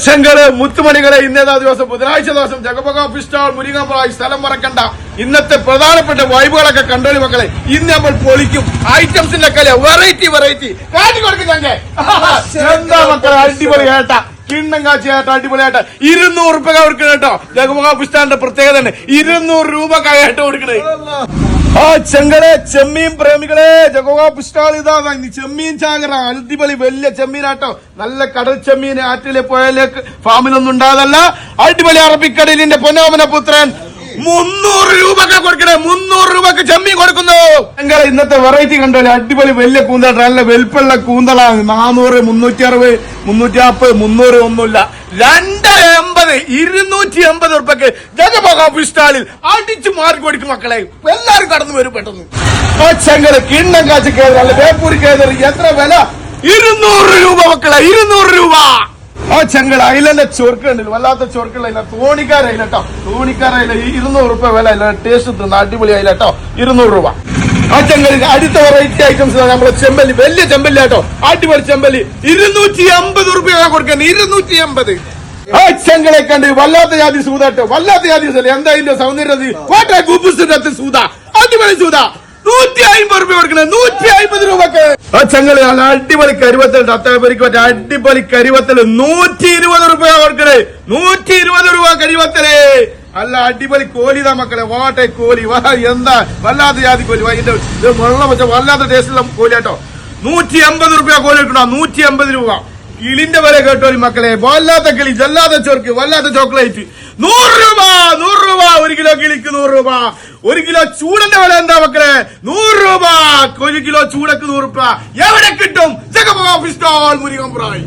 ചെങ്കള് മുത്തുമണികളെ ഇന്നേതാ ദിവസം ബുധനാഴ്ച ദിവസം ജഗബഗ പിസ്റ്റാൾ മുരിങ്ങാമ്പായി സ്ഥലം മറക്കണ്ട. ഇന്നത്തെ പ്രധാനപ്പെട്ട വൈബുകളൊക്കെ കണ്ടോളി മക്കളെ. ഇന്ന് നമ്മൾ പൊളിക്കും ഐറ്റംസിന്റെ കളി വെറൈറ്റി കാട്ടി കൊടുക്കും. എന്താ മക്കളെ അടിപൊളി കേട്ടാ കിണ്ണം കാച്ചിയായിട്ട് അടിപൊളിയായിട്ട് 200 രൂപ കൊടുക്കണം കേട്ടോ. ജഗബഗ പിസ്റ്റാളിന്റെ പ്രത്യേകത തന്നെ 200 രൂപ കായിട്ട് കൊടുക്കണേ. ചെങ്കളെ ചെമ്മീൻ പ്രേമികളെ ജഗബഗ പിസ്റ്റാൾ ഇതാ ചെമ്മീൻ ചാകര അടിപൊളി വലിയ ചെമ്മീനാട്ടോ. നല്ല കടൽ ചെമ്മീൻ ആറ്റിലെ പോയാലേക്ക് ഫാമിലൊന്നും ഉണ്ടായതല്ല. അടിപൊളി അറബിക്കടലിന്റെ പൊന്നോമന പുത്രൻ 300 രൂപക്ക് കൊടുക്കണേ. 300 രൂപക്ക് ചെമ്മീൻ കൊടുക്കുന്നു. ചെങ്കളെ ഇന്നത്തെ വെറൈറ്റി കണ്ടോലെ അടിപൊളി വലിയ കൂന്തൽ നല്ല വെൽപ്പുള്ള കൂന്തളാണ്. 400 360 340 300 ഒന്നുമില്ല 280 280 രൂപക്ക് ജഗബഗ പിസ്റ്റാളിൽ അടിച്ചു മാറി കൊടുക്കും മക്കളെ. എല്ലാരും കടന്നു വരും പെട്ടെന്ന്. ചെങ്കള് കിണ്ണം കാച്ചി കേതർ അല്ല ബേപ്പൂരി കേതർ എത്ര വില? 200 രൂപ മക്കളെ. 200 രൂപ. ചെങ്കൾ അയിലന്റെ ചൊറുക്കുണ്ടല്ലോ വല്ലാത്ത ചൊറുക്കുള്ള തോണിക്കാരയില കേട്ടോ. തോണിക്കാരയില 200 രൂപ വില. ടേസ്റ്റ് തിന്ന അടിപൊളി അയില കേട്ടോ. 200 രൂപ. ചെങ്കൽ അടുത്ത വെറൈറ്റി ഐറ്റംസ് നമ്മളെ ചെമ്പല്ലി വലിയ ചെമ്പല്ലി കേട്ടോ. അടിപൊളി ചെമ്പല്ലി 250 രൂപ കൊടുക്കാൻ. 250. ചെങ്കളെ കണ്ട് വല്ലാത്ത ജാതി സൂത കേട്ടോ. വല്ലാത്ത ജാതി എന്താ ഇതിന്റെ സൗന്ദര്യം സൂത അടിപൊളി സൂത 150 രൂപ കൊടുക്കണേ. 150 രൂപക്ക്. ചെങ്കളി നല്ല അടിപൊളി കരിവത്തൽ അത്താപരിക്ക് പറ്റ അടിപൊളി കരിവത്തല് 120 രൂപ കൊടുക്കണേ. 120 രൂപ കരിവത്തല്. അല്ല അടിപൊളി കോലിതാ മക്കളെ. വാട്ടെ കോലി എന്താ വല്ലാത്ത ജാതി കോലി. ഇതിന്റെ വെള്ളം വെച്ച വല്ലാത്ത ടേസ്റ്റുള്ള കോലി കേട്ടോ. 150 രൂപ കോലി കിട്ടണം. 150 രൂപ. കിളിന്റെ വരെ കേട്ടോളി മക്കളെ. വല്ലാത്ത കിളി ജല്ലാത്ത ചൊർക്ക് വല്ലാത്ത ചോക്ലേറ്റ് 100 രൂപ. 100 രൂപ. 1 കിലോ കിളിക്ക് 100 രൂപ. 1 കിലോ ചൂടന്റെ വില എന്താ മക്കളെ? 100 രൂപ. 1 കിലോ ചൂടക്ക് 100 രൂപ. എവിടെ കിട്ടും? ജഗബഗ പിസ്റ്റാൾ മുരിങ്ങാമ്പ്രായി.